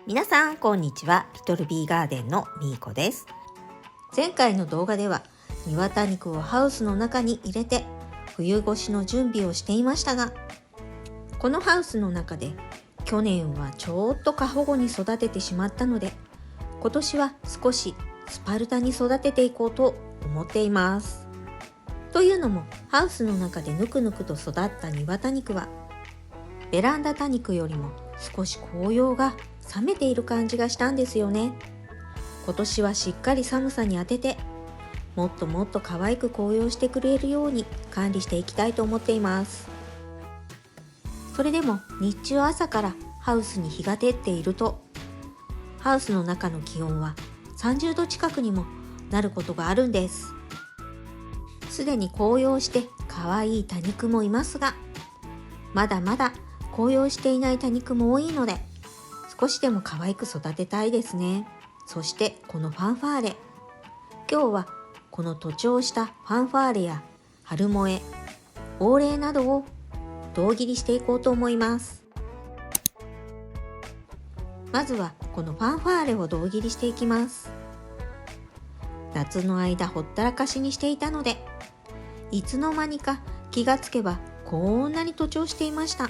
皆さんこんにちは。リトルビーガーデンのみーこです。前回の動画では庭多肉をハウスの中に入れて冬越しの準備をしていましたが、このハウスの中で去年はちょっと過保護に育ててしまったので、今年は少しスパルタに育てていこうと思っています。というのも、ハウスの中でぬくぬくと育った庭多肉はベランダ多肉よりも少し紅葉が冷めている感じがしたんですよね。今年はしっかり寒さに当てて、もっともっと可愛く紅葉してくれるように管理していきたいと思っています。それでも日中朝からハウスに日が照っていると、ハウスの中の気温は30度近くにもなることがあるんです。すでに紅葉して可愛い多肉もいますが、まだまだ紅葉していない多肉も多いので、少しでも可愛く育てたいですね。そしてこのファンファーレ、今日はこの徒長したファンファーレや春萌え、オーレイなどを胴切りしていこうと思います。まずはこのファンファーレを胴切りしていきます。夏の間ほったらかしにしていたので、いつの間にか気がつけばこんなに徒長していました。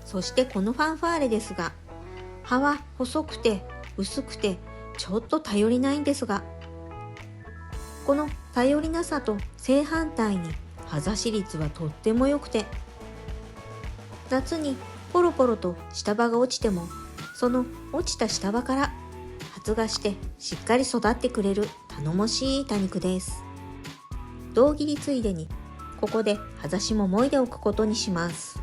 そしてこのファンファーレですが、葉は細くて薄くてちょっと頼りないんですが、この頼りなさと正反対に葉ざし率はとっても良くて、夏にポロポロと下葉が落ちても、その落ちた下葉から発芽してしっかり育ってくれる頼もしい多肉です。胴切りついでにここで葉ざしももいでおくことにします。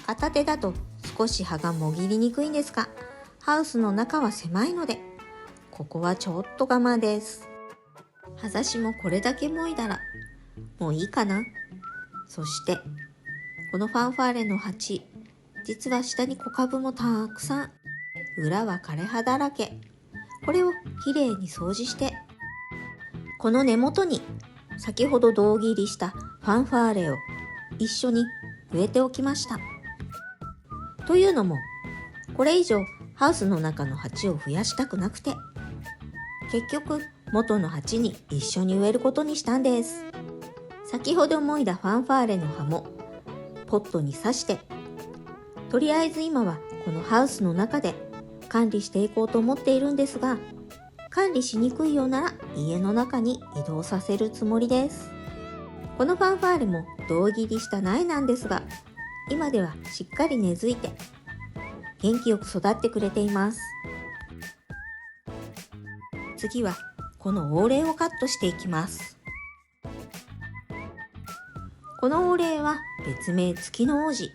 片手だと少し葉がもぎりにくいんですが、ハウスの中は狭いので、ここはちょっと我慢です。葉ざしもこれだけもいだらもういいかな。そしてこのファンファーレの鉢、実は下に小株もたくさん、裏は枯れ葉だらけ。これをきれいに掃除して、この根元に先ほど胴切りしたファンファーレを一緒に植えておきました。というのも、これ以上ハウスの中の鉢を増やしたくなくて、結局元の鉢に一緒に植えることにしたんです。先ほどもいだファンファーレの葉もポットに挿して、とりあえず今はこのハウスの中で管理していこうと思っているんですが、管理しにくいようなら家の中に移動させるつもりです。このファンファーレも胴切りした苗なんですが、今ではしっかり根付いて元気よく育ってくれています。次はこのオーレイをカットしていきます。このオーレイは別名月の王子。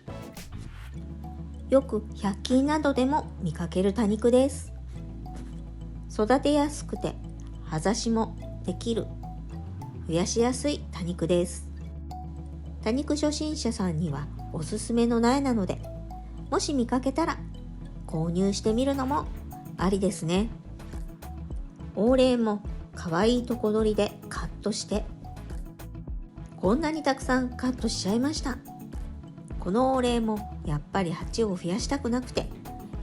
よく100均などでも見かける多肉です。育てやすくて葉ざしもできる、増やしやすい多肉です。多肉初心者さんにはおすすめの苗なので、もし見かけたら購入してみるのもありですね。オーレイも可愛いとこ取りでカットして、こんなにたくさんカットしちゃいました。このオーレイもやっぱり鉢を増やしたくなくて、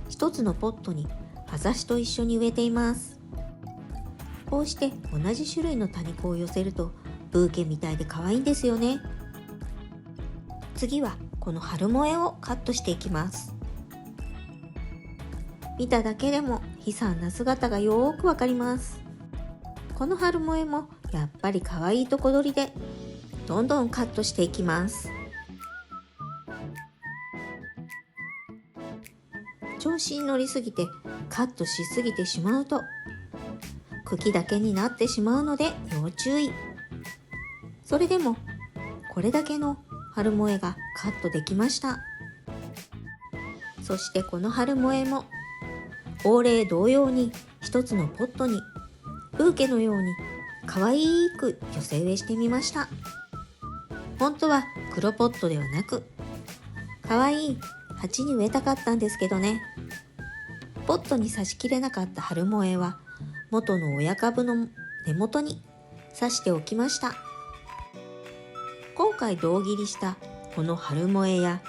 一つのポットに葉ざしと一緒に植えています。こうして同じ種類の多肉を寄せるとブーケみたいで可愛いんですよね。次はこの春萌えをカットしていきます。見ただけでも悲惨な姿がよーくわかります。この春萌えもやっぱり可愛いとこ取りでどんどんカットしていきます。調子に乗りすぎてカットしすぎてしまうと茎だけになってしまうので要注意。それでもこれだけの春萌えがカットできました。そしてこの春萌えもオーレイ同様に一つのポットにブーケのように可愛く寄せ植えしてみました。本当は黒ポットではなく可愛い鉢に植えたかったんですけどね。ポットに差しきれなかった春萌えは元の親株の根元に挿しておきました。今回胴切りしたこの春萌えや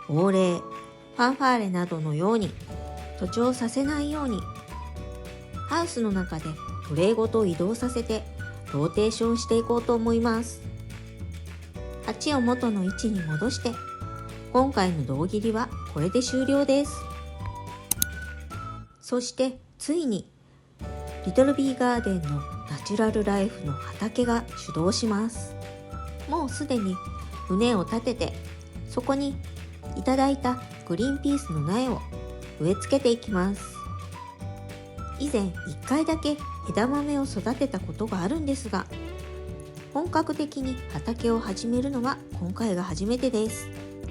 オーレイ、フファンファーレなどのように徒長させないように、ハウスの中でトレイごと移動させてローテーションしていこうと思います。鉢を元の位置に戻して、今回の胴切りはこれで終了です。そしてついにリトルビーガーデンのナチュラルライフの畑が始動します。もうすでに畝を立てて、そこにいただいたグリーンピースの苗を植え付けていきます。以前1回だけ枝豆を育てたことがあるんですが、本格的に畑を始めるのは今回が初めてです。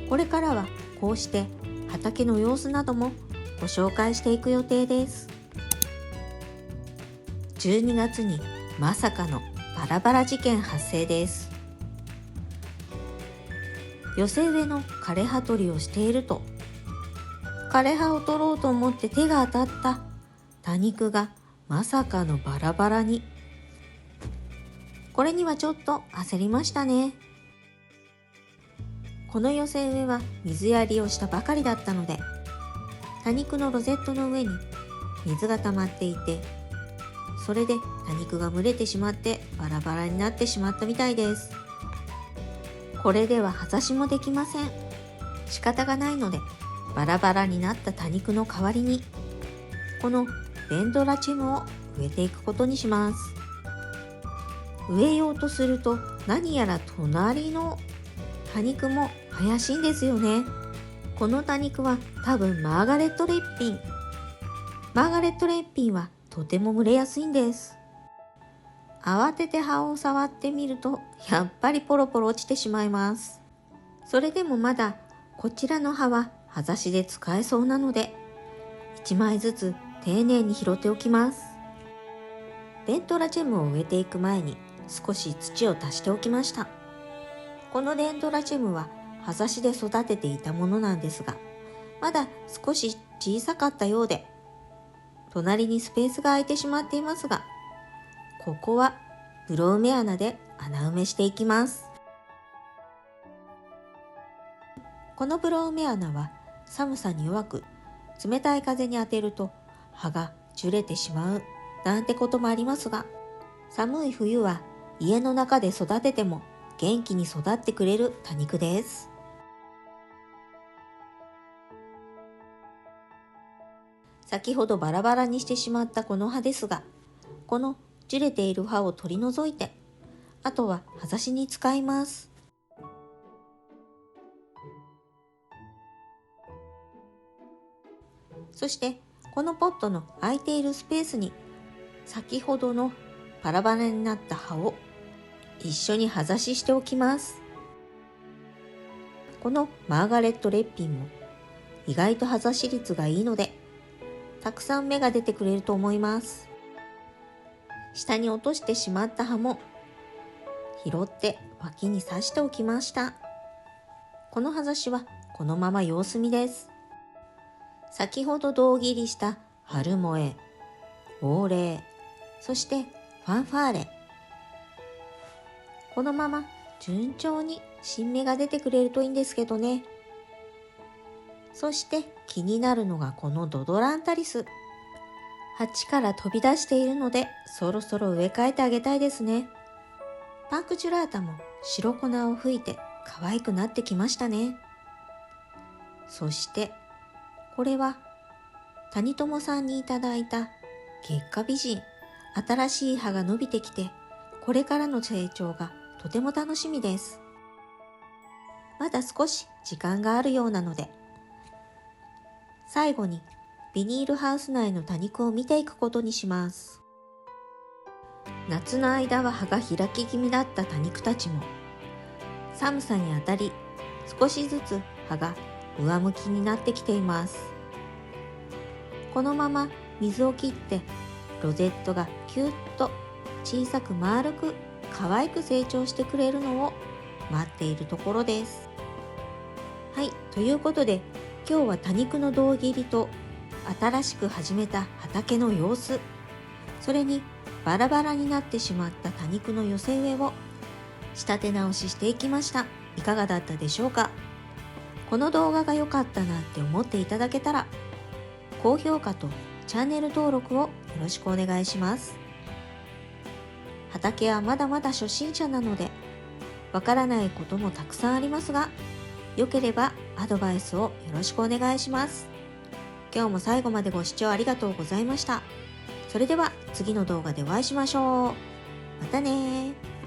これからはこうして畑の様子などもご紹介していく予定です。12月にまさかのバラバラ事件発生です。寄せ植えの枯葉取りをしていると、枯葉を取ろうと思って手が当たった多肉がまさかのバラバラに。これにはちょっと焦りましたね。この寄せ植えは水やりをしたばかりだったので、多肉のロゼットの上に水が溜まっていて、それで多肉が蒸れてしまってバラバラになってしまったみたいです。これでは葉ざしもできません。仕方がないので、バラバラになった多肉の代わりにこのデンドラチェムを植えていくことにします。植えようとすると何やら隣の多肉も怪しいんですよね。この多肉は多分マーガレットレッピン。マーガレットレッピンはとても蒸れやすいんです。慌てて葉を触ってみるとやっぱりポロポロ落ちてしまいます。それでもまだこちらの葉は葉ざしで使えそうなので、1枚ずつ丁寧に拾っておきます。デンドラチェムを植えていく前に少し土を足しておきました。このデンドラチェムは葉ざしで育てていたものなんですが、まだ少し小さかったようで、隣にスペースが空いてしまっていますが、ここはブローメ穴で穴埋めしていきます。このブローメ穴は寒さに弱く、冷たい風に当てると葉が熟れてしまうなんてこともありますが、寒い冬は家の中で育てても元気に育ってくれる多肉です。先ほどバラバラにしてしまったこの葉ですが、この熟れている葉を取り除いて、あとは葉ざしに使います。そしてこのポットの空いているスペースに先ほどのバラバラになった葉を一緒に葉ざししておきます。このマーガレットレッピンも意外と葉ざし率がいいので、たくさん芽が出てくれると思います。下に落としてしまった葉も拾って脇に刺しておきました。この葉ざしはこのまま様子見です。先ほど胴切りした春萌え、黄麗、そしてファンファーレ。このまま順調に新芽が出てくれるといいんですけどね。そして気になるのがこのドドランタリス。鉢から飛び出しているので、そろそろ植え替えてあげたいですね。パンクチュラータも白粉を吹いて可愛くなってきましたね。そしてこれは谷友さんにいただいた月下美人。新しい葉が伸びてきて、これからの成長がとても楽しみです。まだ少し時間があるようなので、最後にビニールハウス内の多肉を見ていくことにします。夏の間は葉が開き気味だった多肉たちも、寒さにあたり少しずつ葉が上向きになってきています。このまま水を切ってロゼットがキュッと小さく丸く可愛く成長してくれるのを待っているところです。はい、ということで今日は多肉の胴切りと新しく始めた畑の様子、それにバラバラになってしまった多肉の寄せ植えを仕立て直ししていきました。いかがだったでしょうか。この動画が良かったなって思っていただけたら、高評価とチャンネル登録をよろしくお願いします。畑はまだまだ初心者なので、わからないこともたくさんありますが、良ければアドバイスをよろしくお願いします。今日も最後までご視聴ありがとうございました。それでは次の動画でお会いしましょう。またね。